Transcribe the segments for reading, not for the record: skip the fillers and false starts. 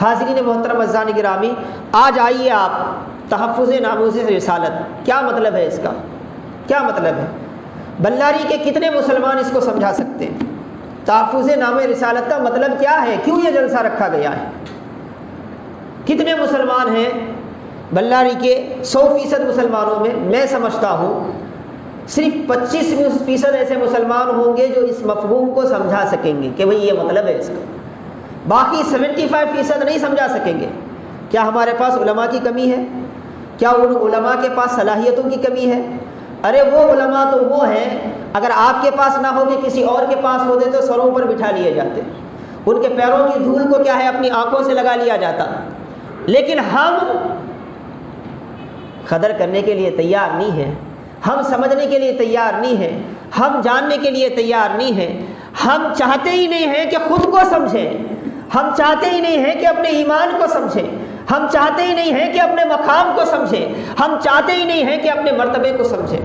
حاضرین محترم عزیزان گرامی، آج آئیے آپ تحفظ ناموس رسالت کیا مطلب ہے، اس کا کیا مطلب ہے؟ بلاری کے کتنے مسلمان اس کو سمجھا سکتے ہیں؟ تحفظ نام رسالت کا مطلب کیا ہے؟ کیوں یہ جلسہ رکھا گیا ہے؟ کتنے مسلمان ہیں بلاری کے؟ 100% مسلمانوں میں سمجھتا ہوں صرف 25% ایسے مسلمان ہوں گے جو اس مفہوم کو سمجھا سکیں گے کہ بھئی یہ مطلب ہے اس کا، باقی 75% نہیں سمجھا سکیں گے۔ کیا ہمارے پاس علماء کی کمی ہے؟ کیا ان علماء کے پاس صلاحیتوں کی کمی ہے؟ ارے وہ علماء تو وہ ہیں، اگر آپ کے پاس نہ ہو کہ کسی اور کے پاس ہوتے تو سروں پر بٹھا لیے جاتے، ان کے پیروں کی دھول کو کیا ہے اپنی آنکھوں سے لگا لیا جاتا، لیکن ہم قدر کرنے کے لیے تیار نہیں ہیں، ہم سمجھنے کے لیے تیار نہیں ہیں، ہم جاننے کے لیے تیار نہیں ہیں، ہم چاہتے ہی نہیں ہیں کہ خود کو سمجھیں، ہم چاہتے ہی نہیں ہیں کہ اپنے ایمان کو سمجھیں، ہم چاہتے ہی نہیں ہیں کہ اپنے مقام کو سمجھیں، ہم چاہتے ہی نہیں ہیں کہ اپنے مرتبے کو سمجھیں۔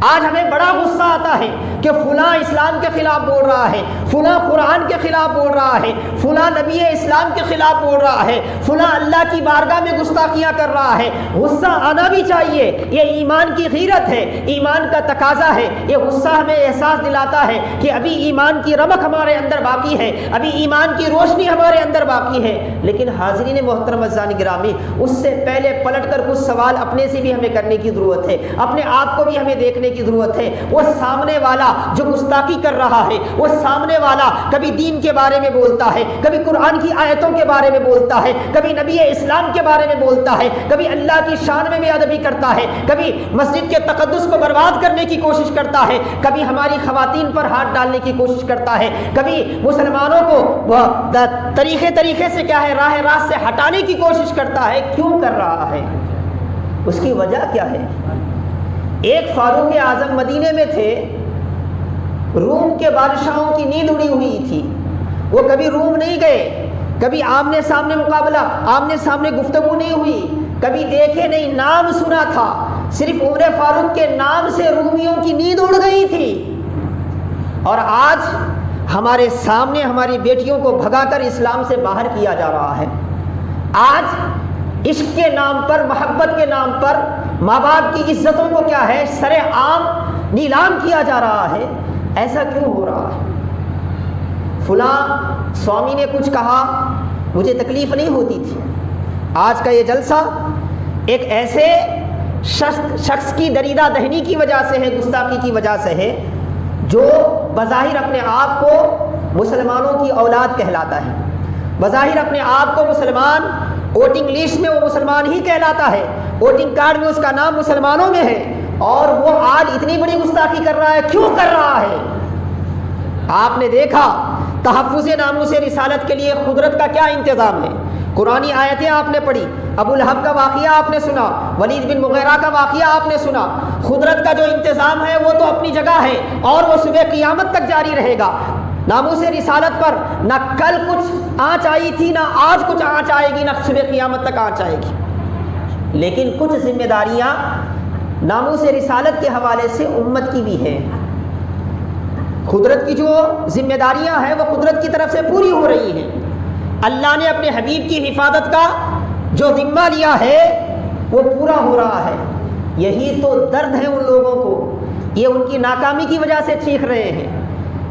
آج ہمیں بڑا غصہ آتا ہے کہ فلاں اسلام کے خلاف بول رہا ہے، فلاں قرآن کے خلاف بول رہا ہے، فلاں نبی اسلام کے خلاف بول رہا ہے، فلاں اللہ کی بارگاہ میں گستاخیاں کر رہا ہے۔ غصہ آنا بھی چاہیے، یہ ایمان کی غیرت ہے، ایمان کا تقاضا ہے۔ یہ غصہ ہمیں احساس دلاتا ہے کہ ابھی ایمان کی رمق ہمارے اندر باقی ہے، ابھی ایمان کی روشنی ہمارے اندر باقی ہے۔ لیکن حاضرین محترم عزیزان گرامی، اس سے پہلے پلٹ کر کچھ سوال اپنے سے بھی ہمیں کرنے کی ضرورت ہے، اپنے آپ کو بھی ہمیں دیکھنے کی ضرورت ہے۔ وہ سامنے والا جو گستاخی کر رہا ہے، وہ سامنے والا کبھی دین کے بارے میں بولتا ہے، کبھی قرآن کی آیتوں کے بارے میں بولتا ہے، کبھی نبی اسلام کے بارے میں بولتا ہے، کبھی اللہ کی شان میں بے ادبی کرتا ہے، کبھی مسجد کے تقدس کو برباد کرنے کی کوشش کرتا ہے، کبھی ہماری خواتین پر ہاتھ ڈالنے کی کوشش کرتا ہے، کبھی مسلمانوں کو طریقے سے کیا ہے راہ راست سے ہٹانے کی کوشش کرتا ہے۔ کیوں کر رہا ہے؟ اس کی وجہ کیا ہے؟ ایک فاروق اعظم مدینے میں تھے، روم کے بادشاہوں کی نیند اڑی ہوئی تھی، وہ کبھی روم نہیں گئے، کبھی آمنے سامنے مقابلہ، آمنے سامنے گفتگو نہیں ہوئی، کبھی دیکھے نہیں، نام سنا تھا، صرف عمر فاروق کے نام سے رومیوں کی نیند اڑ گئی تھی۔ اور آج ہمارے سامنے ہماری بیٹیوں کو بھگا کر اسلام سے باہر کیا جا رہا ہے۔ آج عشق کے نام پر، محبت کے نام پر ماں باپ کی عزتوں کو کیا ہے سرے عام نیلام کیا جا رہا ہے۔ ایسا کیوں ہو رہا ہے؟ فلاں سوامی نے کچھ کہا، مجھے تکلیف نہیں ہوتی تھی۔ آج کا یہ جلسہ ایک ایسے شخص کی دریدہ دہنی کی وجہ سے ہے، گستاخی کی وجہ سے ہے، جو بظاہر اپنے آپ کو مسلمانوں کی اولاد کہلاتا ہے، بظاہر اپنے آپ کو مسلمان، ووٹنگ لسٹ میں وہ مسلمان ہی کہلاتا ہے، ووٹنگ کارڈ میں اس کا نام مسلمانوں میں ہے، اور وہ آج اتنی بڑی گستاخی کر رہا ہے۔ کیوں کر رہا ہے؟ آپ نے دیکھا تحفظ ناموس رسالت کے لیے قدرت کا کیا انتظام ہے۔ قرآنی آیتیں آپ نے پڑھی، ابو لہب کا واقعہ آپ نے سنا، ولید بن مغیرہ کا واقعہ آپ نے سنا۔ قدرت کا جو انتظام ہے وہ تو اپنی جگہ ہے، اور وہ صبح قیامت تک جاری رہے گا۔ ناموس رسالت پر نہ کل کچھ آنچ آئی تھی، نہ آج کچھ آنچ آئے گی، نہ صبح قیامت تک آنچ آئے گی۔ لیکن کچھ ذمہ داریاں ناموس رسالت کے حوالے سے امت کی بھی ہیں۔ قدرت کی جو ذمہ داریاں ہیں وہ قدرت کی طرف سے پوری ہو رہی ہیں۔ اللہ نے اپنے حبیب کی حفاظت کا جو ذمہ لیا ہے وہ پورا ہو رہا ہے۔ یہی تو درد ہے ان لوگوں کو، یہ ان کی ناکامی کی وجہ سے چیخ رہے ہیں۔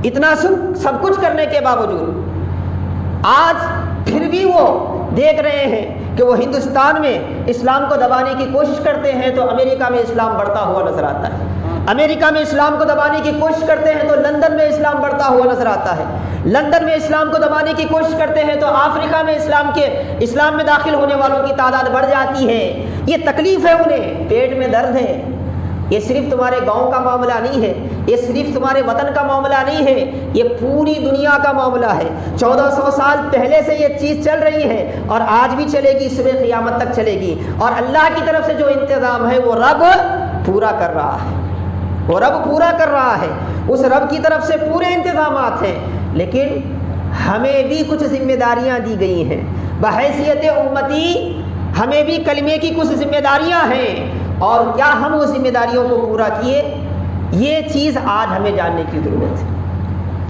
اتنا سب کچھ کرنے کے باوجود آج پھر بھی وہ دیکھ رہے ہیں کہ وہ ہندوستان میں اسلام کو دبانے کی کوشش کرتے ہیں تو امریکہ میں اسلام بڑھتا ہوا نظر آتا ہے، امریکہ میں اسلام کو دبانے کی کوشش کرتے ہیں تو لندن میں اسلام بڑھتا ہوا نظر آتا ہے، لندن میں اسلام کو دبانے کی کوشش کرتے ہیں تو افریقہ میں اسلام میں داخل ہونے والوں کی تعداد بڑھ جاتی ہے۔ یہ تکلیف ہے، انہیں پیٹ میں درد ہے۔ یہ صرف تمہارے گاؤں کا معاملہ نہیں ہے، یہ صرف تمہارے وطن کا معاملہ نہیں ہے، یہ پوری دنیا کا معاملہ ہے۔ 1400 سال پہلے سے یہ چیز چل رہی ہے اور آج بھی چلے گی، صبح قیامت تک چلے گی۔ اور اللہ کی طرف سے جو انتظام ہے وہ رب پورا کر رہا ہے، وہ رب پورا کر رہا ہے، اس رب کی طرف سے پورے انتظامات ہیں۔ لیکن ہمیں بھی کچھ ذمہ داریاں دی گئی ہیں، بحیثیت امتی ہمیں بھی کلمے کی کچھ ذمہ داریاں ہیں، اور کیا ہم وہ ذمہ داریوں کو پورا کیے؟ یہ چیز آج ہمیں جاننے کی ضرورت ہے۔